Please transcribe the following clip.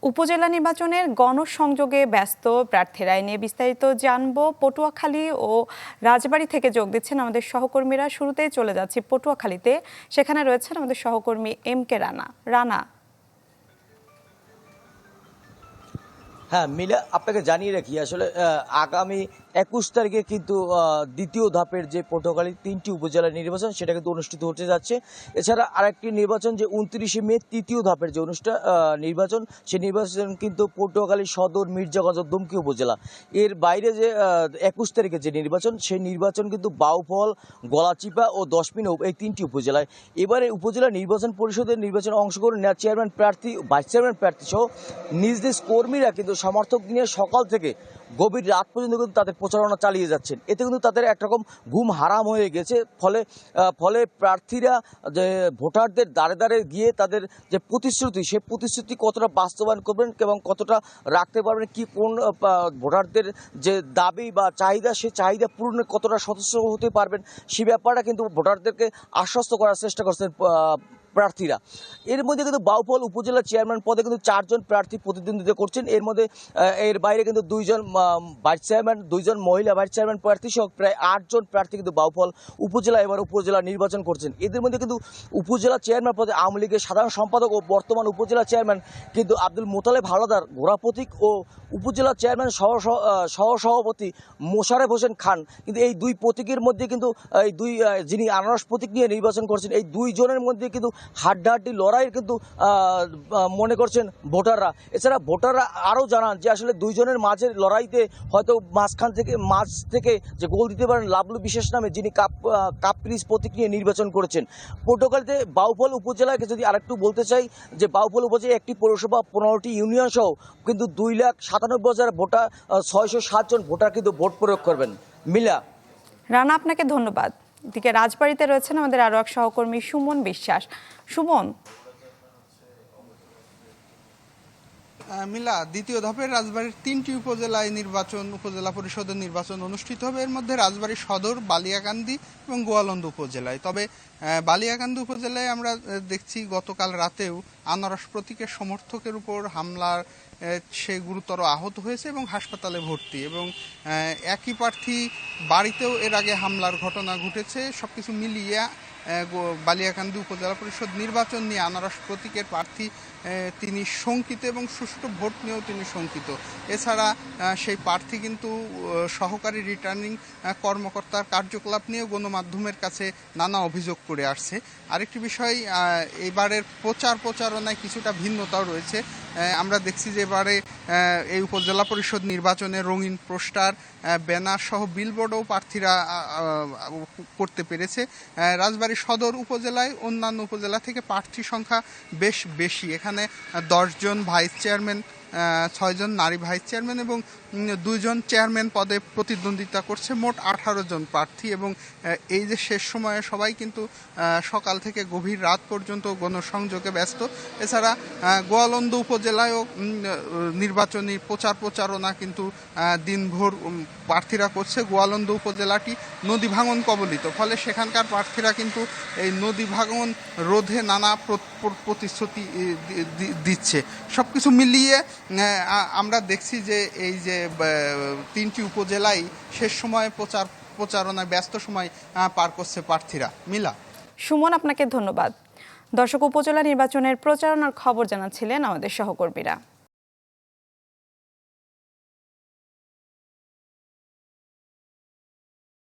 উপজেলা নির্বাচনের গণসংযোগে ব্যস্ত প্রার্থীরা নিয়ে বিস্তারিত জানবো। পটুয়াখালী ও রাজবাড়ী থেকে যোগ দিচ্ছেন আমাদের সহকর্মীরা। শুরুতেই চলে যাচ্ছি পটুয়াখালীতে, সেখানে রয়েছেন আমাদের সহকর্মী MK রানা। হ্যাঁ মিলা, আপনাকে জানিয়ে রাখি আসলে আগামী 21 তারিখে কিন্তু দ্বিতীয় ধাপের যে পটুয়াখালী 3টি উপজেলা নির্বাচন সেটা কিন্তু অনুষ্ঠিত হতে যাচ্ছে। এছাড়া আরেকটি নির্বাচন যে 29শে মে তৃতীয় ধাপের যে নির্বাচন, সেই নির্বাচন কিন্তু পটুয়াখালী সদর, মির্জাগঞ্জ, দুমকি উপজেলা। এর বাইরে যে 21 তারিখে যে নির্বাচন, সেই নির্বাচন কিন্তু বাউফল, গলাচিপা ও দশমিনা এই 3টি উপজেলায়। এবারে উপজেলা নির্বাচন পরিষদের নির্বাচনে অংশগ্রহণ নেওয়া চেয়ারম্যান প্রার্থী, ভাইস চেয়ারম্যান প্রার্থী সহ নিজ নিজ কর্মীরা কিন্তু সমর্থক নিয়ে সকাল থেকে গভীর রাত পর্যন্ত কিন্তু তাদের প্রচারণা চালিয়ে যাচ্ছেন। এতে কিন্তু তাদের একরকম ঘুম হারাম হয়ে গেছে। ফলে প্রার্থীরা যে ভোটারদের দ্বারে দ্বারে গিয়ে তাদের যে প্রতিশ্রুতি, সেই প্রতিশ্রুতি কতটা বাস্তবায়ন করবেন এবং কতটা রাখতে পারবেন, কি কোন ভোটারদের যে দাবি বা চাহিদা, সেই চাহিদা পূরণে কতটা সদস্য হতে পারবেন, সেই ব্যাপারটা কিন্তু ভোটারদেরকে আশ্বস্ত করার চেষ্টা করছেন প্রার্থীরা। এর মধ্যে কিন্তু বাউফল উপজেলা চেয়ারম্যান পদে কিন্তু 4 জন প্রার্থী প্রতিদ্বন্দ্বিতা করছেন। এর বাইরে কিন্তু 2 জন ভাইস চেয়ারম্যান, 2 জন মহিলা ভাইস চেয়ারম্যান প্রার্থী সহ প্রায় 8 জন প্রার্থী কিন্তু বাউফল উপজেলা নির্বাচন করছেন। এদের মধ্যে কিন্তু উপজেলা চেয়ারম্যান পদে আওয়ামী লীগের সাধারণ সম্পাদক ও বর্তমান উপজেলা চেয়ারম্যান কিন্তু আব্দুল মোতালেব হাওলাদার ঘোড়াপ্রতীক ও উপজেলা চেয়ারম্যান সহসভাপতি মোশারেফ হোসেন খান কিন্তু এই দুই প্রতীকের মধ্যে কিন্তু এই দুই যিনি আনারস প্রতীক নিয়ে নির্বাচন করছেন, এই 2 জনের মধ্যে কিন্তু হাড্ডাহাড্ডি লড়াইয়ের কিন্তু মনে করছেন ভোটাররা। এছাড়া ভোটাররা আরও জানান যে আসলে 2 জনের মাঝের লড়াইতে হয়তো মাঝ থেকে যে গোল দিতে পারেন লাবলু বিশেষ নামে, যিনি কাপ্রিস প্রতীক নিয়ে নির্বাচন করেছেন। পটুয়াখালীতে বাউফল উপজেলাকে যদি আরেকটু বলতে চাই, যে বাউফল উপজেলায় একটি পৌরসভা, 15টি ইউনিয়ন সহ কিন্তু 2,97,000 ভোটার, 607 জন ভোটার কিন্তু ভোট প্রয়োগ করবেন। মিলা। রানা, আপনাকে ধন্যবাদ। এদিকে রাজবাড়ীতে রয়েছেন আমাদের আরো এক সহকর্মী সুমন বিশ্বাস। সুমন। মিলা, দ্বিতীয় ধাপের রাজবাড়ীর 3টি উপজেলা পরিষদের নির্বাচন অনুষ্ঠিত হবে। এর মধ্যে রাজবাড়ী সদর, বালিয়াকান্দি এবং গোয়ালন্দ উপজেলায়। তবে বালিয়াকান্দি উপজেলায় আমরা দেখছি গতকাল রাতেও আনারস প্রতীকের সমর্থকের উপর হামলার সে গুরুতর আহত হয়েছে এবং হাসপাতালে ভর্তি, এবং একই প্রার্থী বাড়িতেও এর আগে হামলার ঘটনা ঘটেছে। সবকিছু মিলিয়ে বালিয়াকান্দি উপজেলা পরিষদ নির্বাচন নিয়ে আনারস প্রতীকের প্রার্থী তিনি শঙ্কিত এবং সুষ্ঠু ভোট নিয়েও তিনি শঙ্কিত। এছাড়া সেই প্রার্থী কিন্তু সহকারী রিটার্নিং কর্মকর্তার কার্যকলাপ নিয়েও গণমাধ্যমের কাছে নানা অভিযোগ করে আসছে। আরেকটি বিষয়, এবারের প্রচারণায় কিছুটা ভিন্নতাও রয়েছে। আমরা দেখছি যে এবারে এই উপজেলা পরিষদ নির্বাচনে রঙিন পোস্টার, ব্যানার সহ বিলবোর্ডও প্রার্থীরা করতে পেরেছে। রাজবাড়ী সদর উপজেলায় অন্যান্য উপজেলা থেকে প্রার্থী সংখ্যা বেশ বেশি। এখানে 10 জন ভাইস চেয়ারম্যান, 6 জন নারী ভাইস চেয়ারম্যান এবং 2 জন চেয়ারম্যান পদে প্রতিদ্বন্দ্বিতা করছে। মোট 18 জন প্রার্থী, এবং এই যে শেষ সময়ে সবাই কিন্তু সকাল থেকে গভীর রাত পর্যন্ত গণসংযোগে ব্যস্ত। এছাড়া গোয়ালন্দ উপজেলায়ও নির্বাচনী প্রচারণা কিন্তু দিনভর প্রার্থীরা করছে। গোয়ালন্দ উপজেলাটি নদী ভাঙন কবলিত, ফলে সেখানকার প্রার্থীরা কিন্তু এই নদী ভাঙন রোধে নানা প্রতিশ্রুতি দিচ্ছে। সবকিছু মিলিয়ে আমরা দেখছি যে এই যে 3টি উপজেলায় শেষ সময়ে প্রচারণায় ব্যস্ত সময় পার করছে প্রার্থীরা। মিলা। সুমন, আপনাকে ধন্যবাদ। দর্শক, উপজেলা নির্বাচনের প্রচারণার খবর জানাচ্ছিলেন আমাদের সহকর্মীরা।